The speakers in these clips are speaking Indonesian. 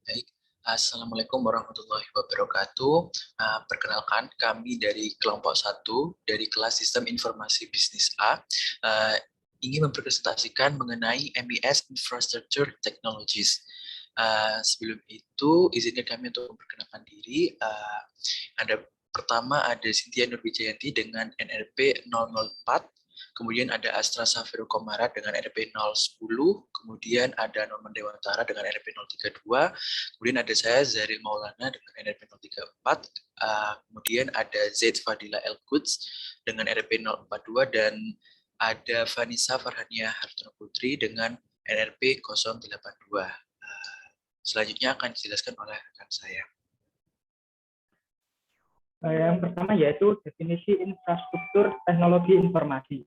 Baik, Assalamualaikum warahmatullahi wabarakatuh. Perkenalkan, kami dari kelompok 1 dari kelas Sistem Informasi Bisnis A ingin mempresentasikan mengenai MES Infrastructure Technologies. Sebelum itu, izinkan kami untuk memperkenalkan diri. Pertama ada Cynthia Nurwijayanti dengan NRP 004. Kemudian ada Astra Safiro Komara dengan RP 010, kemudian ada Norman Dewantara dengan RP 032, kemudian ada saya Zahri Maulana dengan RP 034, kemudian ada Zaid Fadila El Quds dengan RP 042, dan ada Vanessa Farhania Hartono Putri dengan NRP 082. Selanjutnya akan dijelaskan oleh rekan saya. Yang pertama yaitu definisi infrastruktur teknologi informasi.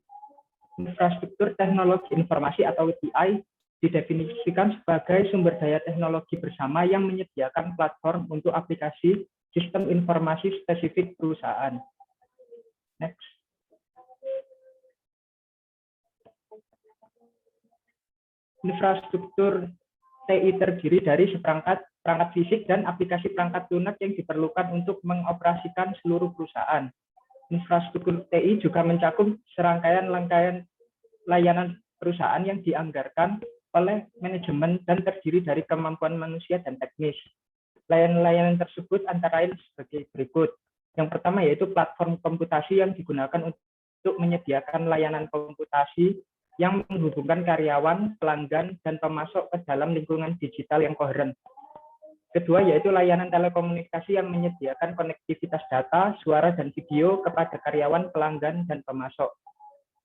Infrastruktur teknologi informasi atau TI didefinisikan sebagai sumber daya teknologi bersama yang menyediakan platform untuk aplikasi sistem informasi spesifik perusahaan. Next. Infrastruktur TI terdiri dari seperangkat perangkat fisik dan aplikasi perangkat lunak yang diperlukan untuk mengoperasikan seluruh perusahaan. Infrastruktur TI juga mencakup serangkaian layanan perusahaan yang dianggarkan oleh manajemen dan terdiri dari kemampuan manusia dan teknis. Layanan-layanan tersebut antara lain sebagai berikut. Yang pertama yaitu platform komputasi yang digunakan untuk menyediakan layanan komputasi yang menghubungkan karyawan, pelanggan, dan pemasok ke dalam lingkungan digital yang koheren. Kedua yaitu layanan telekomunikasi yang menyediakan konektivitas data, suara, dan video kepada karyawan, pelanggan, dan pemasok.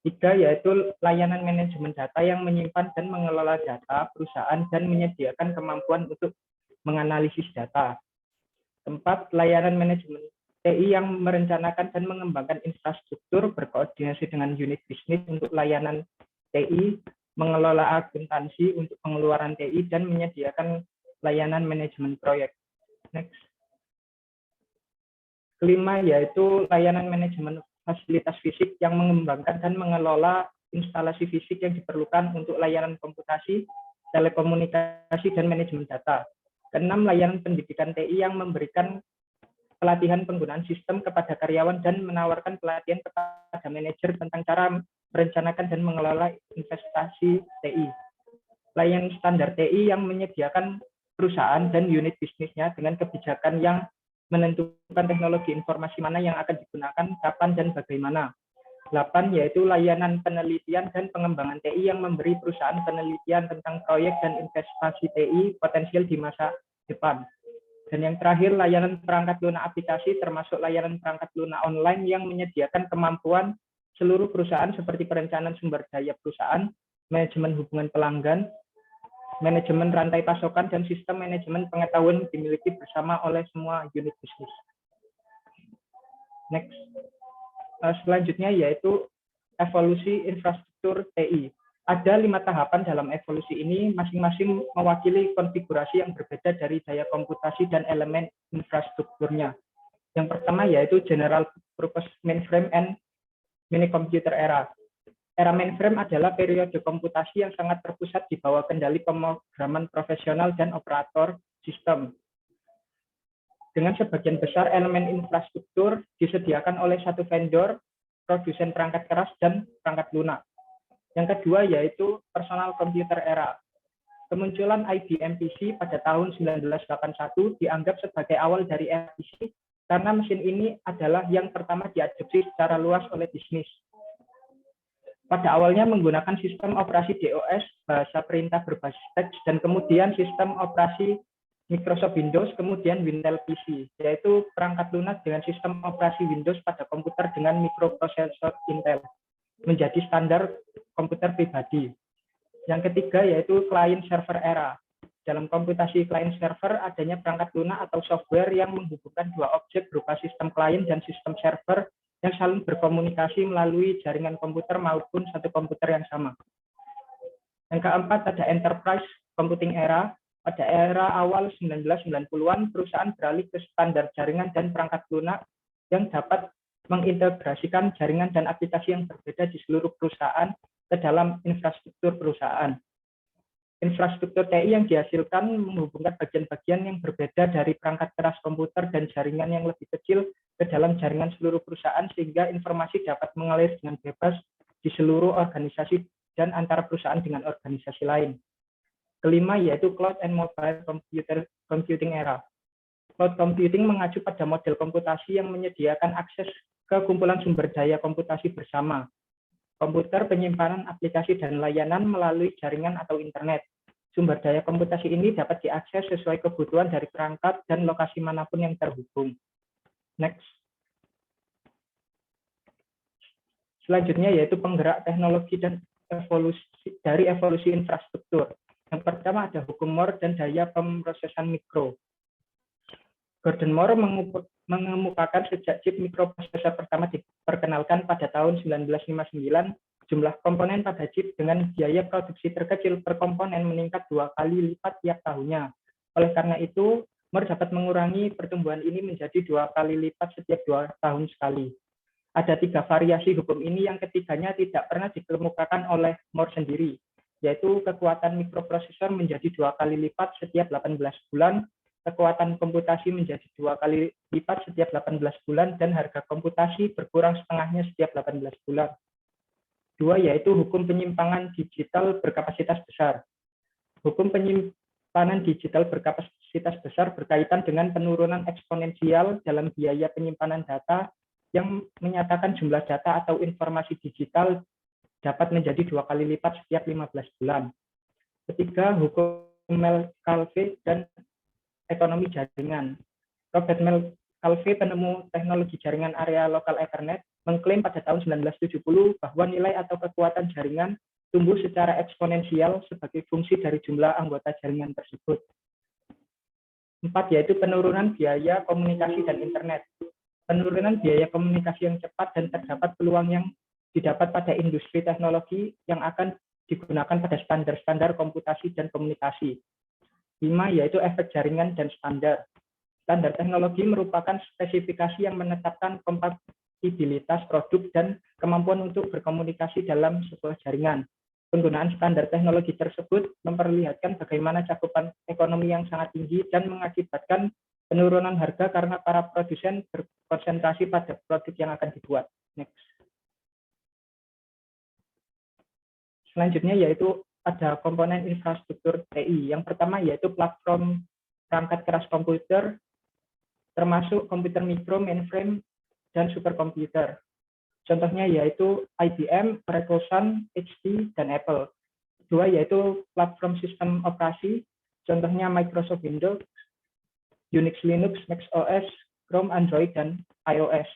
Tiga yaitu layanan manajemen data yang menyimpan dan mengelola data perusahaan dan menyediakan kemampuan untuk menganalisis data. Keempat, layanan manajemen TI yang merencanakan dan mengembangkan infrastruktur berkoordinasi dengan unit bisnis untuk layanan TI, mengelola akuntansi untuk pengeluaran TI, dan menyediakan layanan manajemen proyek. Next. Kelima yaitu layanan manajemen fasilitas fisik yang mengembangkan dan mengelola instalasi fisik yang diperlukan untuk layanan komputasi, telekomunikasi, dan manajemen data. Keenam, layanan pendidikan TI yang memberikan pelatihan penggunaan sistem kepada karyawan dan menawarkan pelatihan kepada manajer tentang cara merencanakan dan mengelola investasi TI. Layanan standar TI yang menyediakan perusahaan dan unit bisnisnya dengan kebijakan yang menentukan teknologi informasi mana yang akan digunakan, kapan, dan bagaimana. 8 yaitu layanan penelitian dan pengembangan TI yang memberi perusahaan penelitian tentang proyek dan investasi TI potensial di masa depan. Dan yang terakhir, layanan perangkat lunak aplikasi termasuk layanan perangkat lunak online yang menyediakan kemampuan seluruh perusahaan seperti perencanaan sumber daya perusahaan, manajemen hubungan pelanggan, manajemen rantai pasokan, dan sistem manajemen pengetahuan dimiliki bersama oleh semua unit bisnis. Next. Selanjutnya yaitu evolusi infrastruktur TI. Ada 5 tahapan dalam evolusi ini, masing-masing mewakili konfigurasi yang berbeda dari daya komputasi dan elemen infrastrukturnya. Yang pertama yaitu General Purpose Mainframe and Mini Computer Era. Era mainframe adalah periode komputasi yang sangat terpusat di bawah kendali pemrograman profesional dan operator sistem. Dengan sebagian besar elemen infrastruktur disediakan oleh satu vendor, produsen perangkat keras, dan perangkat lunak. Yang kedua yaitu Personal Computer Era. Kemunculan IBM PC pada tahun 1981 dianggap sebagai awal dari era PC karena mesin ini adalah yang pertama diadopsi secara luas oleh bisnis. Pada awalnya menggunakan sistem operasi DOS, bahasa perintah berbasis teks, dan kemudian sistem operasi Microsoft Windows, kemudian Wintel PC, yaitu perangkat lunak dengan sistem operasi Windows pada komputer dengan mikroprosesor Intel, menjadi standar komputer pribadi. Yang ketiga yaitu Client Server Era. Dalam komputasi client server, adanya perangkat lunak atau software yang menghubungkan dua objek berupa sistem client dan sistem server yang saling berkomunikasi melalui jaringan komputer maupun satu komputer yang sama. Yang keempat ada Enterprise Computing Era. Pada era awal 1990-an, perusahaan beralih ke standar jaringan dan perangkat lunak yang dapat mengintegrasikan jaringan dan aplikasi yang berbeda di seluruh perusahaan ke dalam infrastruktur perusahaan. Infrastruktur TI yang dihasilkan menghubungkan bagian-bagian yang berbeda dari perangkat keras komputer dan jaringan yang lebih kecil ke dalam jaringan seluruh perusahaan sehingga informasi dapat mengalir dengan bebas di seluruh organisasi dan antara perusahaan dengan organisasi lain. Kelima yaitu Cloud and Mobile Computing Era. Cloud computing mengacu pada model komputasi yang menyediakan akses ke kumpulan sumber daya komputasi bersama, komputer, penyimpanan aplikasi dan layanan melalui jaringan atau internet. Sumber daya komputasi ini dapat diakses sesuai kebutuhan dari perangkat dan lokasi manapun yang terhubung. Next. Selanjutnya yaitu penggerak teknologi dan evolusi infrastruktur. Yang pertama ada hukum Moore dan daya pemrosesan mikro. Gordon Moore mengemukakan sejak chip mikroprosesor pertama diperkenalkan pada tahun 1959, jumlah komponen pada chip dengan biaya produksi terkecil per komponen meningkat 2 kali lipat tiap tahunnya. Oleh karena itu, Moore dapat mengurangi pertumbuhan ini menjadi 2 kali lipat setiap 2 tahun sekali. Ada 3 variasi hukum ini yang ketiganya tidak pernah dikemukakan oleh Moore sendiri, yaitu kekuatan mikroprosesor menjadi 2 kali lipat setiap 18 bulan, kekuatan komputasi menjadi 2 kali lipat setiap 18 bulan, dan harga komputasi berkurang setengahnya setiap 18 bulan. 2 yaitu hukum penyimpangan digital berkapasitas besar. Hukum penyimpanan digital berkapasitas besar berkaitan dengan penurunan eksponensial dalam biaya penyimpanan data yang menyatakan jumlah data atau informasi digital dapat menjadi 2 kali lipat setiap 15 bulan. Ketiga, hukum Metcalfe dan ekonomi jaringan. Robert Metcalfe, penemu teknologi jaringan area lokal Ethernet, mengklaim pada tahun 1970 bahwa nilai atau kekuatan jaringan tumbuh secara eksponensial sebagai fungsi dari jumlah anggota jaringan tersebut. 4 yaitu penurunan biaya komunikasi dan internet. Penurunan biaya komunikasi yang cepat dan terdapat peluang yang didapat pada industri teknologi yang akan digunakan pada standar-standar komputasi dan komunikasi. 5 yaitu efek jaringan dan standar. Standar teknologi merupakan spesifikasi yang menetapkan kompatibilitas produk dan kemampuan untuk berkomunikasi dalam sebuah jaringan. Penggunaan standar teknologi tersebut memperlihatkan bagaimana cakupan ekonomi yang sangat tinggi dan mengakibatkan penurunan harga karena para produsen berkonsentrasi pada produk yang akan dibuat. Next. Selanjutnya yaitu ada komponen infrastruktur TI. Yang pertama yaitu platform perangkat keras komputer, termasuk komputer mikro, mainframe, dan superkomputer. Contohnya yaitu IBM, Oracle Sun, HP, dan Apple. 2 yaitu platform sistem operasi, contohnya Microsoft Windows, Unix, Linux, Mac OS, Chrome, Android, dan iOS.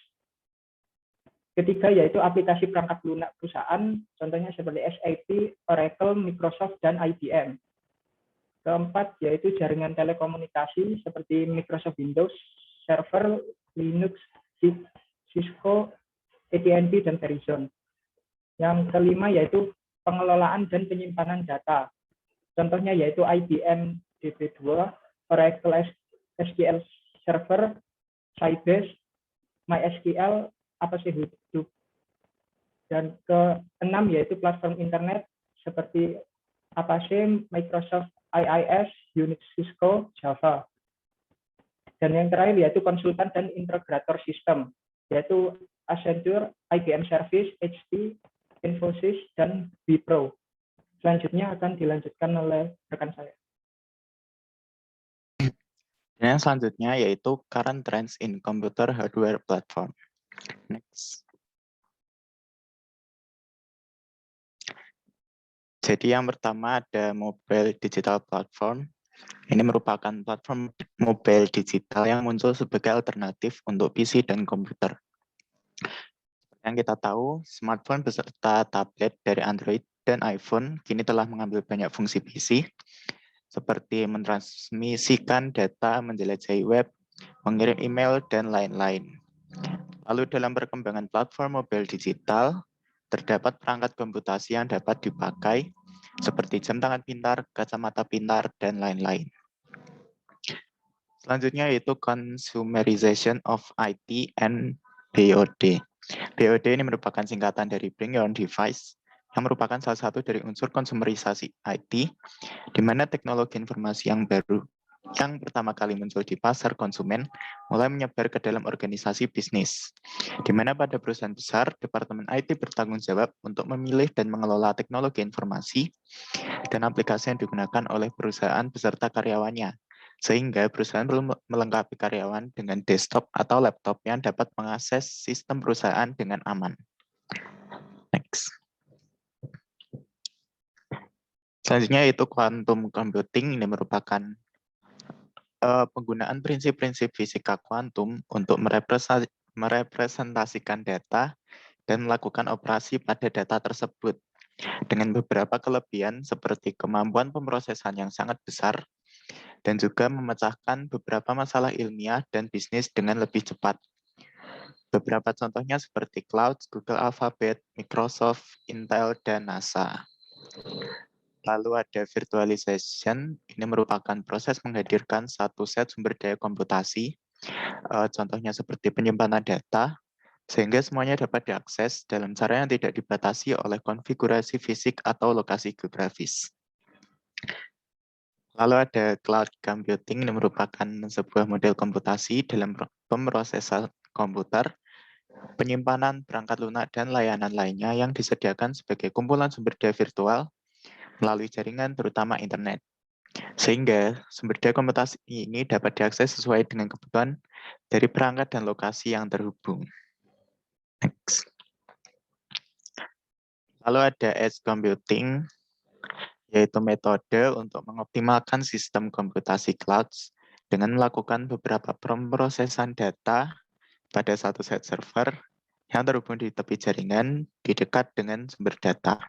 Ketiga yaitu aplikasi perangkat lunak perusahaan, contohnya seperti SAP, Oracle, Microsoft, dan IBM. Keempat yaitu jaringan telekomunikasi seperti Microsoft Windows, server, Linux, Cisco, AT&T, dan Verizon. Yang kelima yaitu pengelolaan dan penyimpanan data. Contohnya yaitu IBM DB2, Oracle SQL Server, Sybase, MySQL, Apache Hadoop. Dan keenam yaitu platform internet seperti Apache, Microsoft IIS, Unix, Cisco, Java. Dan yang terakhir yaitu konsultan dan integrator sistem, yaitu Accenture, IBM Service, HP, Infosys, dan Wipro. Selanjutnya akan dilanjutkan oleh rekan saya. Dan yang selanjutnya yaitu current trends in computer hardware platform. Next. Jadi yang pertama ada mobile digital platform. Ini merupakan platform mobile digital yang muncul sebagai alternatif untuk PC dan komputer. Yang kita tahu, smartphone beserta tablet dari Android dan iPhone kini telah mengambil banyak fungsi PC, seperti mentransmisikan data, menjelajahi web, mengirim email, dan lain-lain. Lalu dalam perkembangan platform mobile digital, terdapat perangkat komputasi yang dapat dipakai, seperti jam tangan pintar, kacamata pintar, dan lain-lain. Selanjutnya yaitu consumerization of IT and BOD. BOD ini merupakan singkatan dari Bring Your Own Device, yang merupakan salah satu dari unsur konsumerisasi IT, di mana teknologi informasi yang baru yang pertama kali muncul di pasar konsumen mulai menyebar ke dalam organisasi bisnis, di mana pada perusahaan besar, Departemen IT bertanggung jawab untuk memilih dan mengelola teknologi informasi dan aplikasi yang digunakan oleh perusahaan beserta karyawannya, sehingga perusahaan perlu melengkapi karyawan dengan desktop atau laptop yang dapat mengakses sistem perusahaan dengan aman. Next. Selanjutnya yaitu quantum computing. Ini merupakan penggunaan prinsip-prinsip fisika kuantum untuk merepresentasikan data dan melakukan operasi pada data tersebut dengan beberapa kelebihan seperti kemampuan pemrosesan yang sangat besar dan juga memecahkan beberapa masalah ilmiah dan bisnis dengan lebih cepat. Beberapa contohnya seperti Cloud, Google Alphabet, Microsoft, Intel, dan NASA. Lalu ada virtualization, ini merupakan proses menghadirkan satu set sumber daya komputasi, contohnya seperti penyimpanan data, sehingga semuanya dapat diakses dalam cara yang tidak dibatasi oleh konfigurasi fisik atau lokasi geografis. Lalu ada cloud computing, ini merupakan sebuah model komputasi dalam pemrosesan komputer, penyimpanan perangkat lunak, dan layanan lainnya yang disediakan sebagai kumpulan sumber daya virtual melalui jaringan terutama internet. Sehingga sumber daya komputasi ini dapat diakses sesuai dengan kebutuhan dari perangkat dan lokasi yang terhubung. Next. Lalu ada edge computing, yaitu metode untuk mengoptimalkan sistem komputasi cloud dengan melakukan beberapa pemrosesan data pada satu set server yang terhubung di tepi jaringan di dekat dengan sumber data.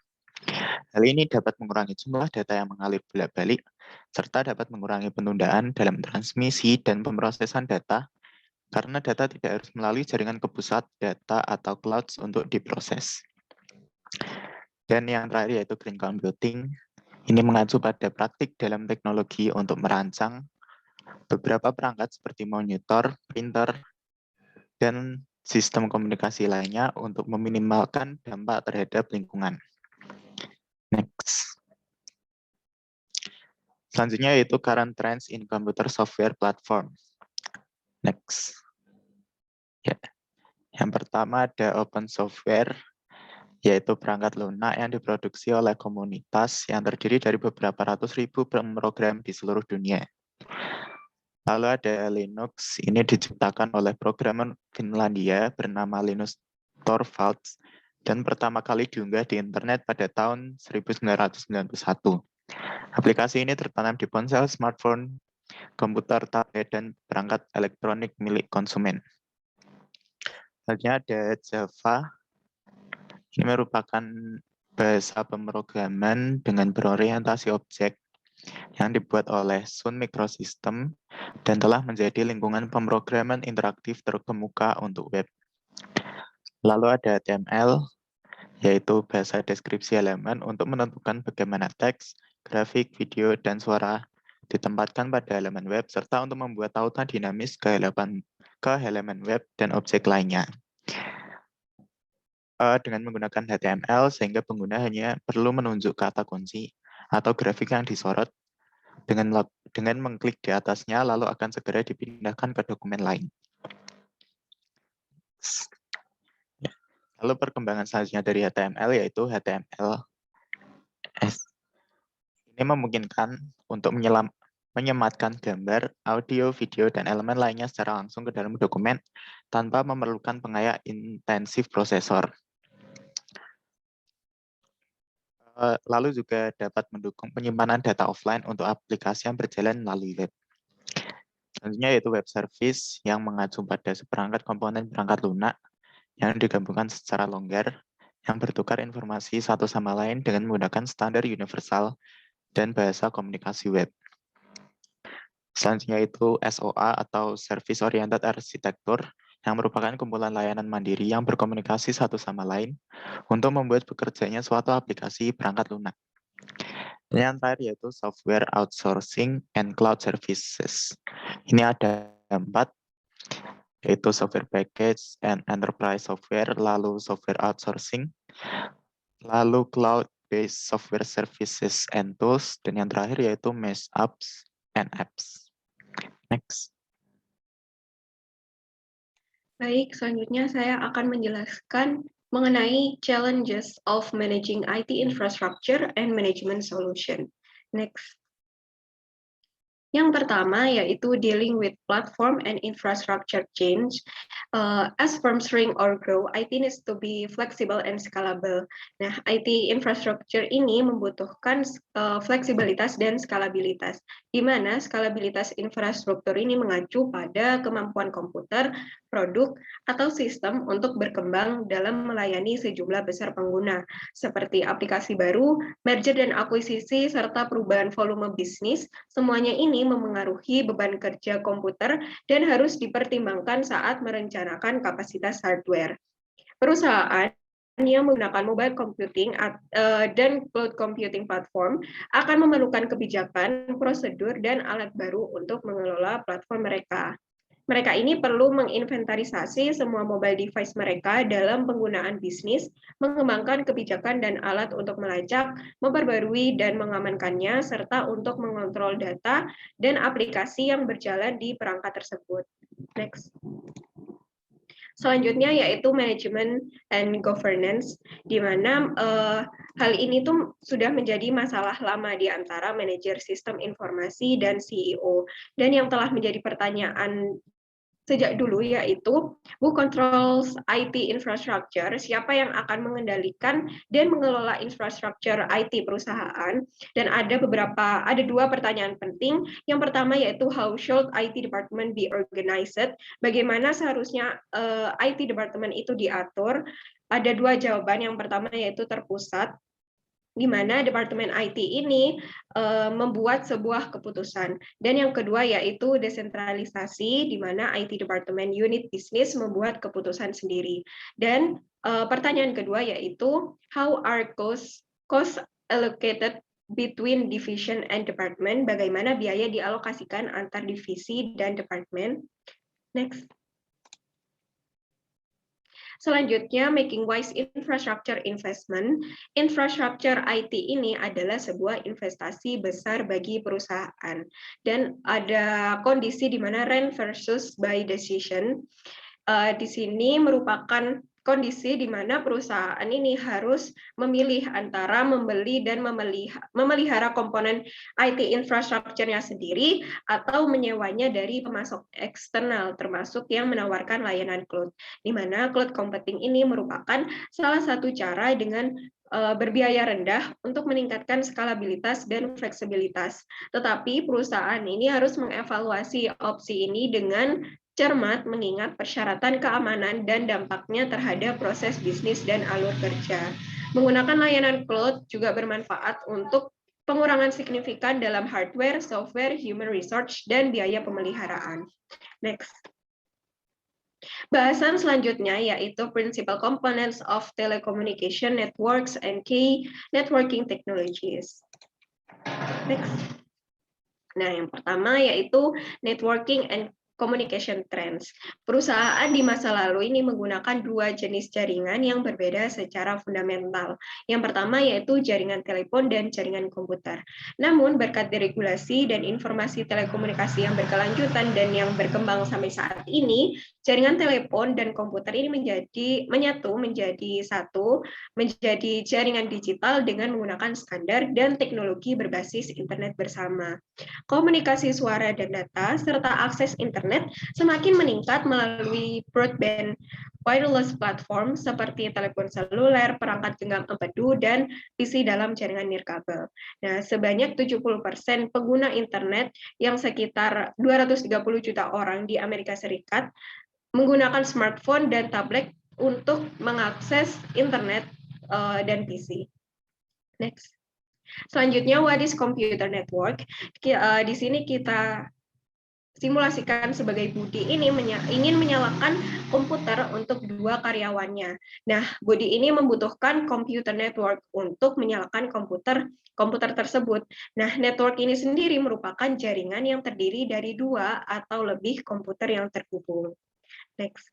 Hal ini dapat mengurangi jumlah data yang mengalir bolak-balik, serta dapat mengurangi penundaan dalam transmisi dan pemrosesan data, karena data tidak harus melalui jaringan ke pusat data atau cloud untuk diproses. Dan yang terakhir yaitu green computing. Ini mengacu pada praktik dalam teknologi untuk merancang beberapa perangkat seperti monitor, printer, dan sistem komunikasi lainnya untuk meminimalkan dampak terhadap lingkungan. Next. Selanjutnya yaitu current trends in computer software platform. Next. Ya. Yang pertama ada open software, yaitu perangkat lunak yang diproduksi oleh komunitas yang terdiri dari beberapa ratus ribu pemrogram di seluruh dunia. Lalu ada Linux, ini diciptakan oleh programmer Finlandia bernama Linus Torvalds dan pertama kali diunggah di internet pada tahun 1991. Aplikasi ini tertanam di ponsel, smartphone, komputer, tablet, dan perangkat elektronik milik konsumen. Selanjutnya ada Java. Ini merupakan bahasa pemrograman dengan berorientasi objek yang dibuat oleh Sun Microsystem dan telah menjadi lingkungan pemrograman interaktif terkemuka untuk web. Lalu ada HTML, yaitu bahasa deskripsi elemen untuk menentukan bagaimana teks, grafik, video, dan suara ditempatkan pada elemen web, serta untuk membuat tautan dinamis ke halaman web dan objek lainnya. Dengan menggunakan HTML, sehingga pengguna hanya perlu menunjuk kata kunci atau grafik yang disorot dengan mengklik di atasnya, lalu akan segera dipindahkan ke dokumen lain. Lalu perkembangan selanjutnya dari HTML yaitu HTML5. Ini memungkinkan untuk menyematkan gambar, audio, video, dan elemen lainnya secara langsung ke dalam dokumen tanpa memerlukan pengayak intensif prosesor. Lalu juga dapat mendukung penyimpanan data offline untuk aplikasi yang berjalan melalui web. Selanjutnya yaitu web service yang mengacu pada seperangkat komponen perangkat lunak yang digabungkan secara longgar yang bertukar informasi satu sama lain dengan menggunakan standar universal dan bahasa komunikasi web. Selanjutnya itu SOA atau Service Oriented Architecture yang merupakan kumpulan layanan mandiri yang berkomunikasi satu sama lain untuk membuat bekerjanya suatu aplikasi perangkat lunak. Dan yang terakhir yaitu Software Outsourcing and Cloud Services. Ini ada 4, yaitu Software Package and Enterprise Software, lalu Software Outsourcing. lalu cloud-based software services and tools, dan yang terakhir yaitu mesh apps and apps. Next. Baik, selanjutnya saya akan menjelaskan mengenai challenges of managing IT infrastructure and management solution. Next. Yang pertama yaitu dealing with platform and infrastructure change. As firms shrink or grow, IT needs to be flexible and scalable. Nah, IT infrastructure ini membutuhkan fleksibilitas dan skalabilitas, di mana skalabilitas infrastruktur ini mengacu pada kemampuan komputer, produk, atau sistem untuk berkembang dalam melayani sejumlah besar pengguna, seperti aplikasi baru, merger dan akuisisi, serta perubahan volume bisnis. Semuanya ini memengaruhi beban kerja komputer dan harus dipertimbangkan saat merencanakan kapasitas hardware. Perusahaan yang menggunakan mobile computing dan cloud computing platform akan memerlukan kebijakan, prosedur, dan alat baru untuk mengelola platform mereka. Mereka ini perlu menginventarisasi semua mobile device mereka dalam penggunaan bisnis, mengembangkan kebijakan dan alat untuk melacak, memperbarui dan mengamankannya, serta untuk mengontrol data dan aplikasi yang berjalan di perangkat tersebut. Next. Selanjutnya yaitu manajemen and governance, di mana hal ini tuh sudah menjadi masalah lama di antara manajer sistem informasi dan CEO. Dan yang telah menjadi pertanyaan sejak dulu yaitu who controls IT infrastructure, siapa yang akan mengendalikan dan mengelola infrastruktur IT perusahaan. Dan ada dua pertanyaan penting. Yang pertama yaitu how should IT department be organized, bagaimana seharusnya IT department itu diatur. Ada dua jawaban. Yang pertama yaitu terpusat, di mana Departemen IT ini membuat sebuah keputusan. Dan yang kedua yaitu desentralisasi, di mana IT Departemen Unit Bisnis membuat keputusan sendiri. Dan pertanyaan kedua yaitu how are cost allocated between division and department, bagaimana biaya dialokasikan antar divisi dan departemen. Next. Selanjutnya, making wise infrastructure investment. Infrastructure IT ini adalah sebuah investasi besar bagi perusahaan. Dan ada kondisi di mana rent versus buy decision. Di sini merupakan kondisi di mana perusahaan ini harus memilih antara membeli dan memelihara komponen IT infrastrukturnya sendiri atau menyewanya dari pemasok eksternal, termasuk yang menawarkan layanan cloud. Di mana cloud computing ini merupakan salah satu cara dengan berbiaya rendah untuk meningkatkan skalabilitas dan fleksibilitas. Tetapi perusahaan ini harus mengevaluasi opsi ini dengan cermat mengingat persyaratan keamanan dan dampaknya terhadap proses bisnis dan alur kerja. Menggunakan layanan cloud juga bermanfaat untuk pengurangan signifikan dalam hardware, software, human resource, dan biaya pemeliharaan. Next. Bahasan selanjutnya yaitu Principal Components of Telecommunication Networks and Key Networking Technologies. Next. Nah, yang pertama yaitu Networking and Communication Trends. Perusahaan di masa lalu ini menggunakan dua jenis jaringan yang berbeda secara fundamental. Yang pertama yaitu jaringan telepon dan jaringan komputer. Namun berkat deregulasi dan informasi telekomunikasi yang berkelanjutan dan yang berkembang sampai saat ini, jaringan telepon dan komputer ini menyatu menjadi satu, menjadi jaringan digital dengan menggunakan standar dan teknologi berbasis internet bersama. Komunikasi suara dan data serta akses internet semakin meningkat melalui broadband wireless platform seperti telepon seluler, perangkat genggam empedu, dan PC dalam jaringan nirkabel. Nah, sebanyak 70% pengguna internet yang sekitar 230 juta orang di Amerika Serikat menggunakan smartphone dan tablet untuk mengakses internet dan PC. Next. Selanjutnya, what is computer network? Di sini kita simulasikan sebagai Budi ini ingin menyalakan komputer untuk dua karyawannya. Nah, Budi ini membutuhkan computer network untuk menyalakan komputer tersebut. Nah, network ini sendiri merupakan jaringan yang terdiri dari dua atau lebih komputer yang terhubung. Next.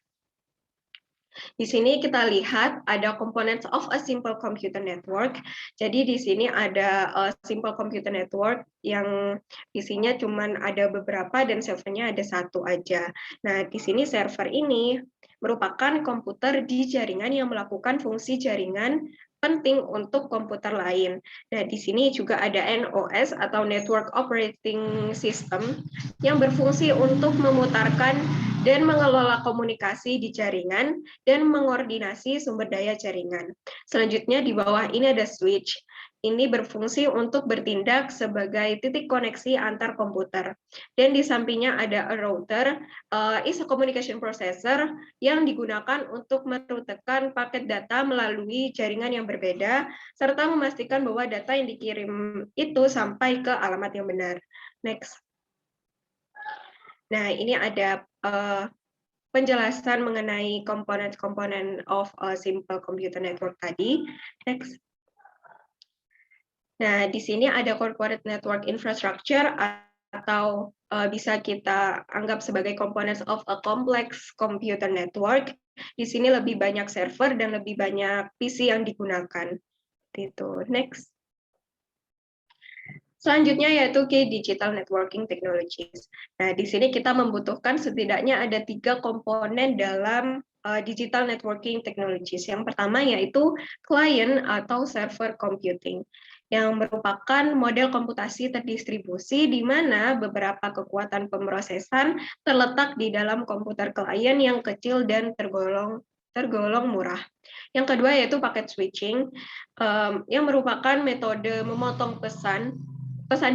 Di sini kita lihat ada components of a simple computer network. Jadi di sini ada simple computer network yang isinya cuma ada beberapa dan servernya ada satu aja. Nah, di sini server ini merupakan komputer di jaringan yang melakukan fungsi jaringan penting untuk komputer lain. Nah, di sini juga ada NOS atau Network Operating System yang berfungsi untuk memutarkan dan mengelola komunikasi di jaringan dan mengordinasi sumber daya jaringan. Selanjutnya di bawah ini ada switch. Ini berfungsi untuk bertindak sebagai titik koneksi antar komputer. Dan di sampingnya ada a router, is a communication processor yang digunakan untuk merutekan paket data melalui jaringan yang berbeda, serta memastikan bahwa data yang dikirim itu sampai ke alamat yang benar. Next. Nah, ini ada penjelasan mengenai komponen-komponen of a simple computer network tadi. Next. Nah, di sini ada corporate network infrastructure atau bisa kita anggap sebagai components of a complex computer network. Di sini lebih banyak server dan lebih banyak PC yang digunakan. Itu. Next. Selanjutnya yaitu key digital networking technologies. Nah, di sini kita membutuhkan setidaknya ada 3 komponen dalam digital networking technologies. Yang pertama yaitu client atau server computing, yang merupakan model komputasi terdistribusi di mana beberapa kekuatan pemrosesan terletak di dalam komputer klien yang kecil dan tergolong murah. Yang kedua yaitu packet switching, yang merupakan metode memotong pesan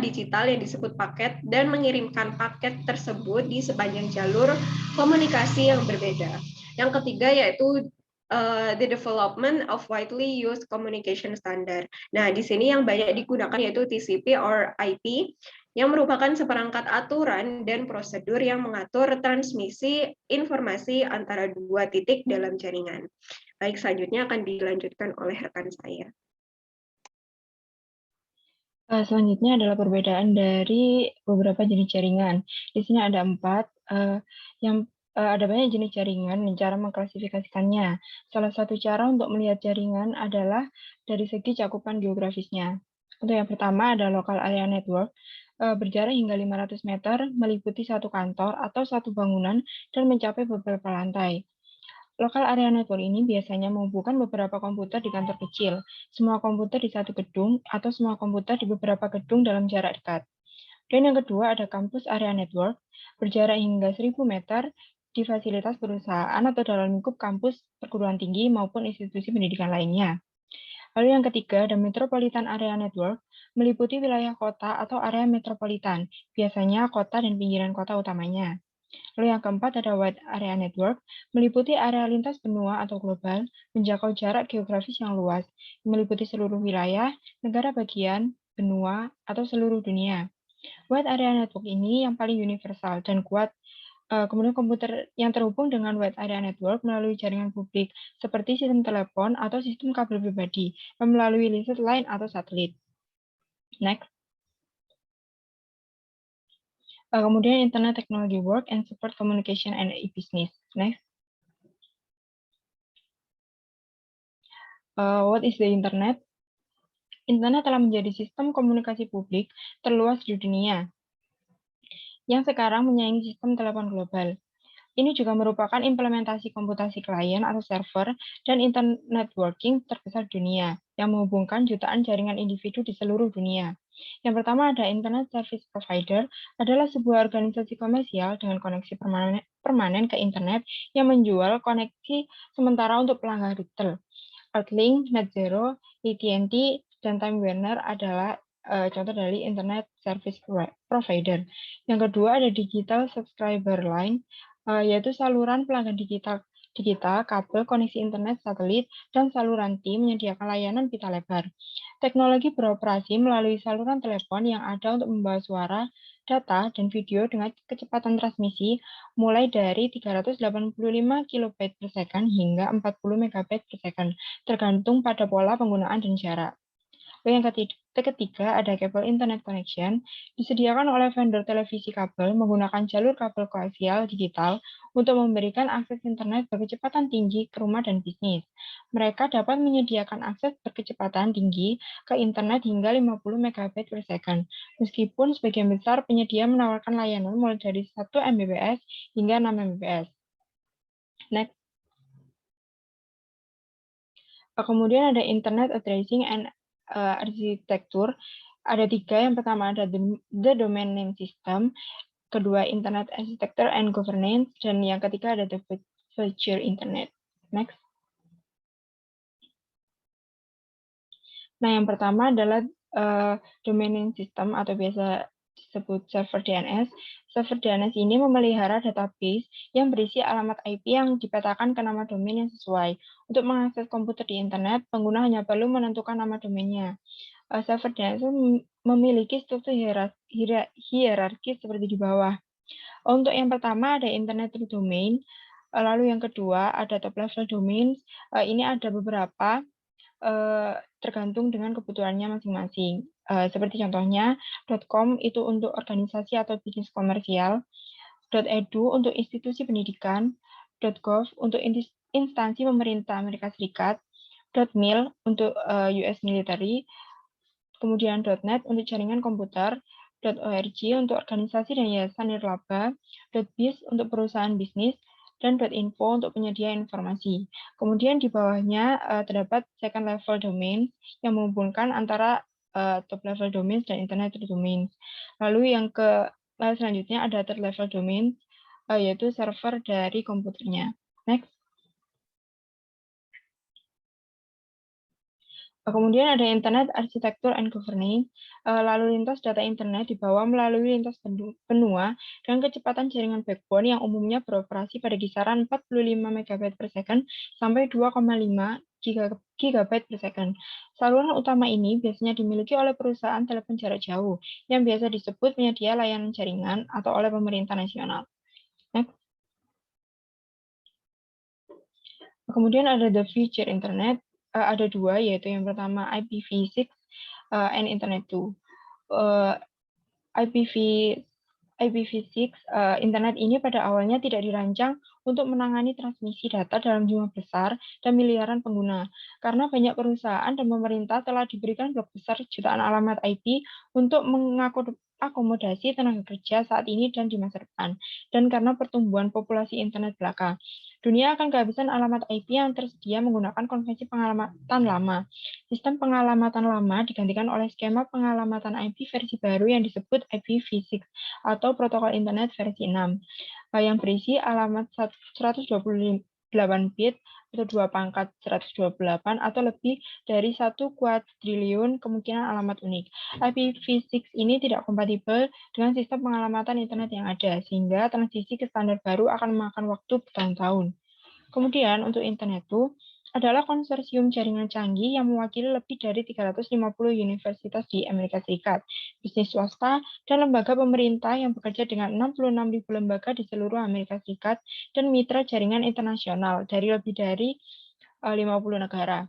digital yang disebut paket dan mengirimkan paket tersebut di sepanjang jalur komunikasi yang berbeda. Yang ketiga yaitu the development of widely used communication standard. Nah, di sini yang banyak digunakan yaitu TCP or IP, yang merupakan seperangkat aturan dan prosedur yang mengatur transmisi informasi antara dua titik dalam jaringan. Baik, selanjutnya akan dilanjutkan oleh rekan saya. Selanjutnya adalah perbedaan dari beberapa jenis jaringan. Di sini ada 4, yang ada banyak jenis jaringan dan cara mengklasifikasikannya. Salah satu cara untuk melihat jaringan adalah dari segi cakupan geografisnya. Untuk yang pertama ada local area network, berjarak hingga 500 meter, meliputi satu kantor atau satu bangunan dan mencapai beberapa lantai. Local area network ini biasanya menghubungkan beberapa komputer di kantor kecil, semua komputer di satu gedung, atau semua komputer di beberapa gedung dalam jarak dekat. Dan yang kedua ada campus area network, berjarak hingga 1000 meter di fasilitas perusahaan atau dalam lingkup kampus perguruan tinggi maupun institusi pendidikan lainnya. Lalu yang ketiga ada metropolitan area network, meliputi wilayah kota atau area metropolitan, biasanya kota dan pinggiran kota utamanya. Lalu yang keempat ada wide area network, meliputi area lintas benua atau global, menjangkau jarak geografis yang luas, meliputi seluruh wilayah, negara bagian, benua, atau seluruh dunia. Wide area network ini yang paling universal dan kuat. Kemudian komputer yang terhubung dengan wide area network melalui jaringan publik, seperti sistem telepon atau sistem kabel pribadi, dan melalui listrik line atau satelit. Next. Kemudian Internet Technology Work and Support Communication and E-Business. Next. What is the Internet? Internet telah menjadi sistem komunikasi publik terluas di dunia, yang sekarang menyaingi sistem telepon global. Ini juga merupakan implementasi komputasi klien atau server dan internet networking terbesar dunia, yang menghubungkan jutaan jaringan individu di seluruh dunia. Yang pertama ada Internet Service Provider, adalah sebuah organisasi komersial dengan koneksi permanen ke internet yang menjual koneksi sementara untuk pelanggan retail. Artlink, NetZero, AT&T, dan Time Warner adalah contoh dari Internet Service Provider. Yang kedua ada Digital Subscriber Line, yaitu saluran pelanggan digital, kabel, koneksi internet, satelit, dan saluran T menyediakan layanan pita lebar. Teknologi beroperasi melalui saluran telepon yang ada untuk membawa suara, data, dan video dengan kecepatan transmisi mulai dari 385 KB per second hingga 40 MB per second, tergantung pada pola penggunaan dan jarak. Yang ketiga ada kabel internet connection, disediakan oleh vendor televisi kabel menggunakan jalur kabel koaksial digital untuk memberikan akses internet berkecepatan tinggi ke rumah dan bisnis. Mereka dapat menyediakan akses berkecepatan tinggi ke internet hingga 50 MB per second, meskipun sebagian besar penyedia menawarkan layanan mulai dari 1 Mbps hingga 6 Mbps. Next. Kemudian ada Internet Addressing and Architecture. Ada 3, yang pertama ada the Domain Name System, kedua Internet Architecture and Governance, dan yang ketiga ada the Future Internet. Next. Nah, yang pertama adalah Domain Name System atau biasa disebut server DNS. Server DNS ini memelihara database yang berisi alamat IP yang dipetakan ke nama domain yang sesuai. Untuk mengakses komputer di internet, pengguna hanya perlu menentukan nama domainnya. Server DNS memiliki struktur hierarki seperti di bawah. Untuk yang pertama ada Internet Root Domain, lalu yang kedua ada Top Level Domains. Ini ada beberapa tergantung dengan kebutuhannya masing-masing. Seperti contohnya, .com itu untuk organisasi atau bisnis komersial, .edu untuk institusi pendidikan, .gov untuk instansi pemerintah Amerika Serikat, .mil untuk US military, kemudian .net untuk jaringan komputer, .org untuk organisasi dan yayasan nirlaba, .biz untuk perusahaan bisnis, dan .info untuk penyedia informasi. Kemudian di bawahnya terdapat second level domain yang menghubungkan antara top level domain dan internet domain. Lalu yang selanjutnya ada third level domain, yaitu server dari komputernya. Next. Kemudian ada Internet Architecture and Governance, lalu lintas data internet dibawa melalui lintas benua dengan kecepatan jaringan backbone yang umumnya beroperasi pada kisaran 45 MB per second sampai 2,5 GB per second. Saluran utama ini biasanya dimiliki oleh perusahaan telepon jarak jauh yang biasa disebut penyedia layanan jaringan atau oleh pemerintah nasional. Next. Kemudian ada the future internet. Ada 2, yaitu yang pertama IPv6 and Internet 2. IPv6 internet ini pada awalnya tidak dirancang untuk menangani transmisi data dalam jumlah besar dan miliaran pengguna, karena banyak perusahaan dan pemerintah telah diberikan blok besar jutaan alamat IP untuk mengakomodasi tenaga kerja saat ini dan di masa depan, dan karena pertumbuhan populasi internet belaka. Dunia akan kehabisan alamat IP yang tersedia menggunakan konvensi pengalamatan lama. Sistem pengalamatan lama digantikan oleh skema pengalamatan IP versi baru yang disebut IPv6 atau protokol internet versi 6, yang berisi alamat 128 bit atau 2 pangkat 128 atau lebih dari 1 kuadriliun kemungkinan alamat unik. IPv6 ini tidak kompatibel dengan sistem pengalamatan internet yang ada, sehingga transisi ke standar baru akan memakan waktu bertahun-tahun. Kemudian untuk internet itu adalah konsorsium jaringan canggih yang mewakili lebih dari 350 universitas di Amerika Serikat, bisnis swasta, dan lembaga pemerintah yang bekerja dengan 66.000 lembaga di seluruh Amerika Serikat dan mitra jaringan internasional dari lebih dari 50 negara.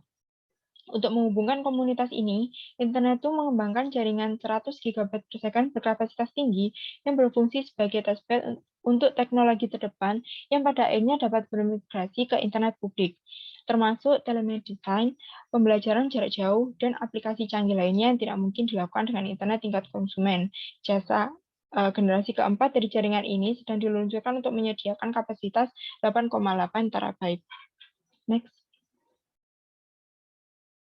Untuk menghubungkan komunitas ini, internet itu mengembangkan jaringan 100 GB per second berkapasitas tinggi yang berfungsi sebagai testbed untuk teknologi terdepan yang pada akhirnya dapat bermigrasi ke internet publik, termasuk telemedicine, pembelajaran jarak jauh, dan aplikasi canggih lainnya yang tidak mungkin dilakukan dengan internet tingkat konsumen. Jasa generasi keempat dari jaringan ini sedang diluncurkan untuk menyediakan kapasitas 8,8 terabyte. Next.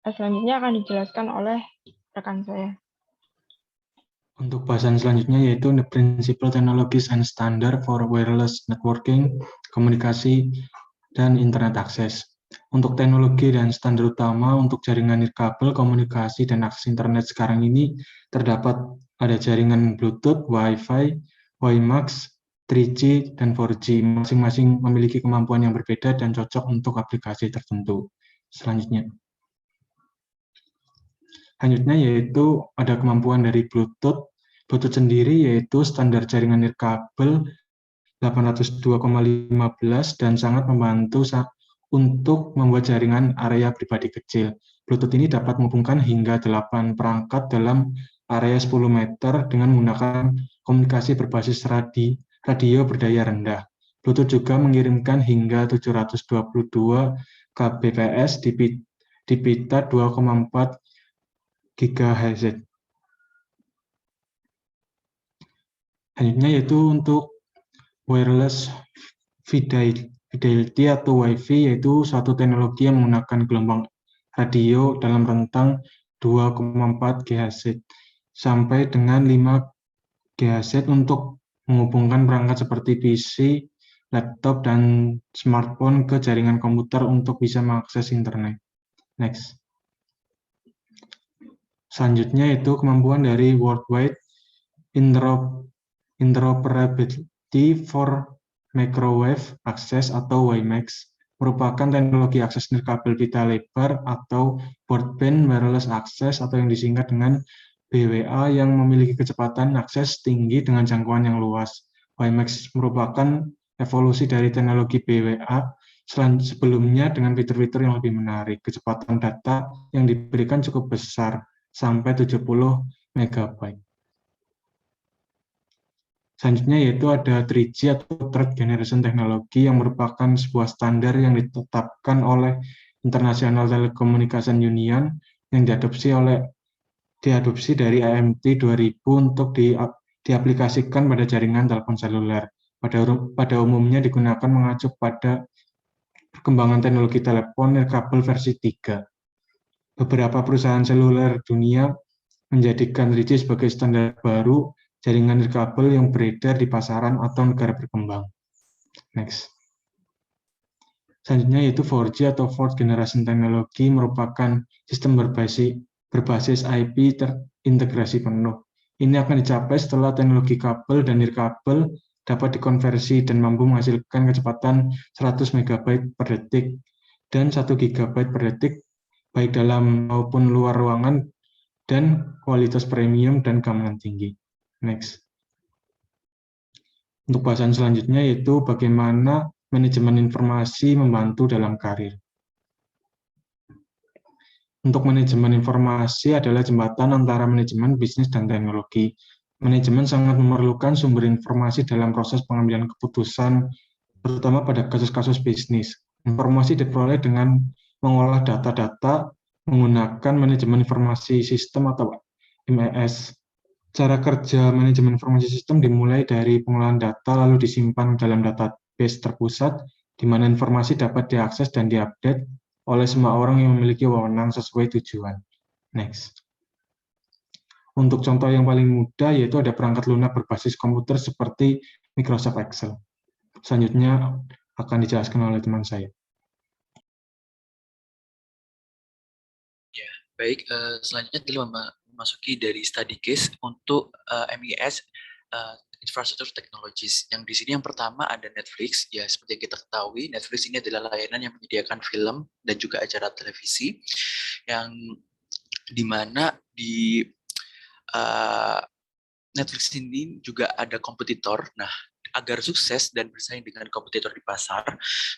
Selanjutnya akan dijelaskan oleh rekan saya. Untuk bahasan selanjutnya yaitu The Principal Technologies and Standard for Wireless Networking, Komunikasi, dan Internet Access. Untuk teknologi dan standar utama untuk jaringan nirkabel, komunikasi, dan akses internet sekarang ini terdapat ada jaringan Bluetooth, Wi-Fi, WiMAX, 3G, dan 4G. Masing-masing memiliki kemampuan yang berbeda dan cocok untuk aplikasi tertentu. Selanjutnya yaitu ada kemampuan dari Bluetooth. Bluetooth sendiri yaitu standar jaringan nirkabel 802,15 dan sangat membantu untuk membuat jaringan area pribadi kecil. Bluetooth ini dapat menghubungkan hingga 8 perangkat dalam area 10 meter dengan menggunakan komunikasi berbasis radio berdaya rendah. Bluetooth juga mengirimkan hingga 722 kbps di pita 2,4 GHz. Selanjutnya yaitu untuk wireless fidelity atau Wi-Fi, yaitu suatu teknologi yang menggunakan gelombang radio dalam rentang 2,4 GHz sampai dengan 5 GHz untuk menghubungkan perangkat seperti PC, laptop, dan smartphone ke jaringan komputer untuk bisa mengakses internet. Next. Selanjutnya itu kemampuan dari Worldwide Interoperability for Microwave Access atau WiMAX merupakan teknologi akses nirkabel pita lebar atau Broadband Wireless Access atau yang disingkat dengan BWA yang memiliki kecepatan akses tinggi dengan jangkauan yang luas. WiMAX merupakan evolusi dari teknologi BWA sebelumnya dengan fitur-fitur yang lebih menarik. Kecepatan data yang diberikan cukup besar, sampai 70 MB. Selanjutnya yaitu ada 3G atau Third Generation Technology yang merupakan sebuah standar yang ditetapkan oleh International Telecommunication Union yang diadopsi dari IMT 2000 untuk diaplikasikan pada jaringan telepon seluler. Pada umumnya digunakan mengacu pada perkembangan teknologi telepon nirkabel versi 3. Beberapa perusahaan seluler dunia menjadikan 3G sebagai standar baru jaringan nirkabel yang beredar di pasaran atau negara berkembang. Next. Selanjutnya yaitu 4G atau Fourth Generation Technology merupakan sistem berbasis IP terintegrasi penuh. Ini akan dicapai setelah teknologi kabel dan nirkabel dapat dikonversi dan mampu menghasilkan kecepatan 100 MB per detik dan 1 GB per detik baik dalam maupun luar ruangan dan kualitas premium dan keamanan tinggi. Next. Untuk bahasan selanjutnya yaitu bagaimana manajemen informasi membantu dalam karir. Untuk manajemen informasi adalah jembatan antara manajemen bisnis dan teknologi. Manajemen sangat memerlukan sumber informasi dalam proses pengambilan keputusan, terutama pada kasus-kasus bisnis. Informasi diperoleh dengan mengolah data-data menggunakan manajemen informasi sistem atau MES. Cara kerja manajemen informasi sistem dimulai dari pengolahan data lalu disimpan dalam database terpusat, di mana informasi dapat diakses dan diupdate oleh semua orang yang memiliki wewenang sesuai tujuan. Next. Untuk contoh yang paling mudah yaitu ada perangkat lunak berbasis komputer seperti Microsoft Excel. Selanjutnya akan dijelaskan oleh teman saya. Ya, baik. Selanjutnya kita memasuki dari study case untuk MES Infrastructure Technologies. Yang di sini yang pertama ada Netflix. Ya, seperti yang kita ketahui, Netflix ini adalah layanan yang menyediakan film dan juga acara televisi yang dimana di Netflix ini juga ada kompetitor. Nah, agar sukses dan bersaing dengan kompetitor di pasar,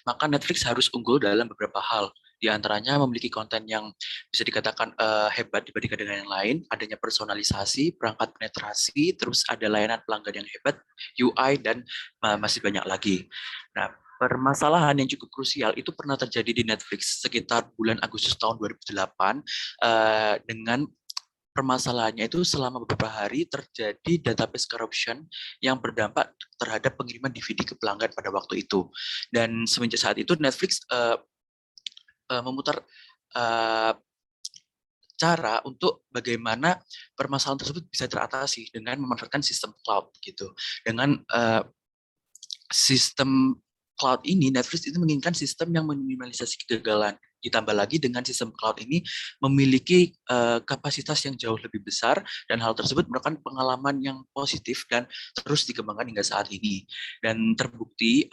maka Netflix harus unggul dalam beberapa hal. Di antaranya memiliki konten yang bisa dikatakan hebat dibandingkan dengan yang lain, adanya personalisasi, perangkat penetrasi, terus ada layanan pelanggan yang hebat, UI, dan masih banyak lagi. Nah, permasalahan yang cukup krusial itu pernah terjadi di Netflix sekitar bulan Agustus tahun 2008 dengan permasalahannya itu selama beberapa hari terjadi database corruption yang berdampak terhadap pengiriman DVD ke pelanggan pada waktu itu. Dan semenjak saat itu Netflix memutar cara untuk bagaimana permasalahan tersebut bisa teratasi dengan memanfaatkan sistem cloud gitu. Dengan sistem cloud ini, Netflix itu menginginkan sistem yang meminimalisasi kegagalan. Ditambah lagi dengan sistem cloud ini memiliki kapasitas yang jauh lebih besar dan hal tersebut merupakan pengalaman yang positif dan terus dikembangkan hingga saat ini. Dan terbukti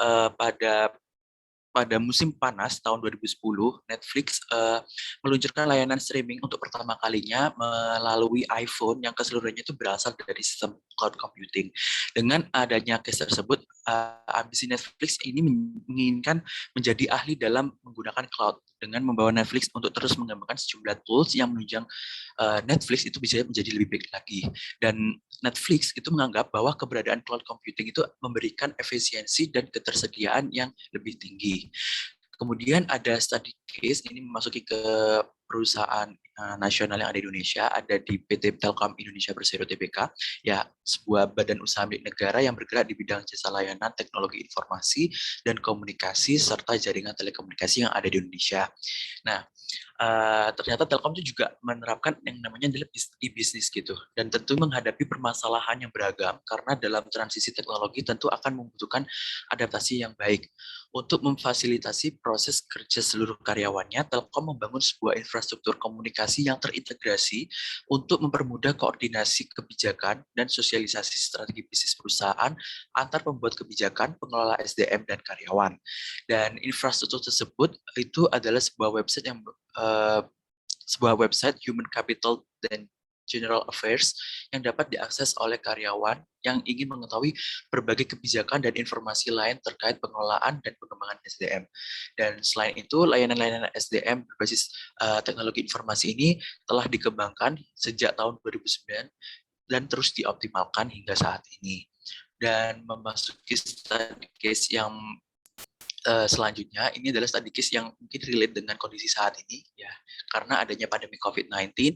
pada musim panas tahun 2010, Netflix meluncurkan layanan streaming untuk pertama kalinya melalui iPhone yang keseluruhannya itu berasal dari sistem cloud computing. Dengan adanya case tersebut, ambisi Netflix ini menginginkan menjadi ahli dalam menggunakan cloud dengan membawa Netflix untuk terus mengembangkan sejumlah tools yang menunjang Netflix itu bisa menjadi lebih baik lagi. Dan Netflix itu menganggap bahwa keberadaan cloud computing itu memberikan efisiensi dan ketersediaan yang lebih tinggi. Kemudian ada study case, ini memasuki ke perusahaan nasional yang ada di Indonesia, ada di PT Telkom Indonesia Persero Tbk, ya sebuah badan usaha milik negara yang bergerak di bidang jasa layanan teknologi informasi dan komunikasi serta jaringan telekomunikasi yang ada di Indonesia. Nah, ternyata Telkom itu juga menerapkan yang namanya adalah e-business gitu, dan tentu menghadapi permasalahan yang beragam karena dalam transisi teknologi tentu akan membutuhkan adaptasi yang baik. Untuk memfasilitasi proses kerja seluruh karyawannya, Telkom membangun sebuah infrastruktur komunikasi yang terintegrasi untuk mempermudah koordinasi kebijakan dan sosialisasi strategi bisnis perusahaan antar pembuat kebijakan, pengelola SDM, dan karyawan. Dan infrastruktur tersebut itu adalah sebuah website Human Capital dan General Affairs yang dapat diakses oleh karyawan yang ingin mengetahui berbagai kebijakan dan informasi lain terkait pengelolaan dan pengembangan SDM. Dan selain itu, layanan-layanan SDM berbasis teknologi informasi ini telah dikembangkan sejak tahun 2009 dan terus dioptimalkan hingga saat ini. Dan memasuki study case yang selanjutnya, ini adalah study case yang mungkin relate dengan kondisi saat ini, ya, karena adanya pandemi COVID-19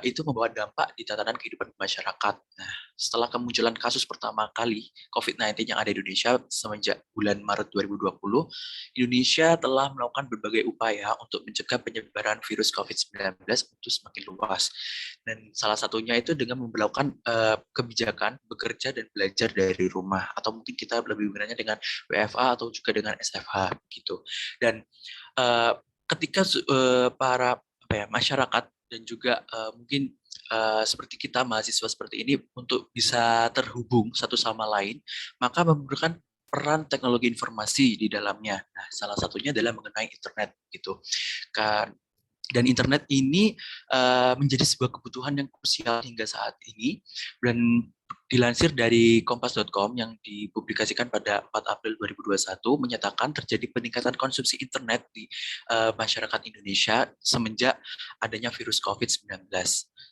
itu membawa dampak di tatanan kehidupan masyarakat. Nah, setelah kemunculan kasus pertama kali COVID-19 yang ada di Indonesia semenjak bulan Maret 2020, Indonesia telah melakukan berbagai upaya untuk mencegah penyebaran virus COVID-19 untuk semakin luas. Dan salah satunya itu dengan memperlakukan kebijakan bekerja dan belajar dari rumah, atau mungkin kita lebih mengenalnya dengan WFA atau juga dengan SFH gitu. Dan ketika para masyarakat dan juga mungkin seperti kita mahasiswa seperti ini untuk bisa terhubung satu sama lain, maka memerlukan peran teknologi informasi di dalamnya. Nah, salah satunya adalah mengenai internet gitu. Dan internet ini menjadi sebuah kebutuhan yang krusial hingga saat ini, dan dilansir dari kompas.com yang dipublikasikan pada 4 April 2021 menyatakan terjadi peningkatan konsumsi internet di masyarakat Indonesia semenjak adanya virus COVID-19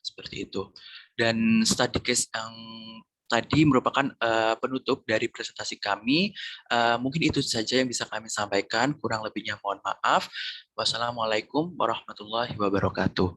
seperti itu. Dan study case yang tadi merupakan penutup dari presentasi kami. Mungkin itu saja yang bisa kami sampaikan, kurang lebihnya mohon maaf. Wassalamualaikum warahmatullahi wabarakatuh.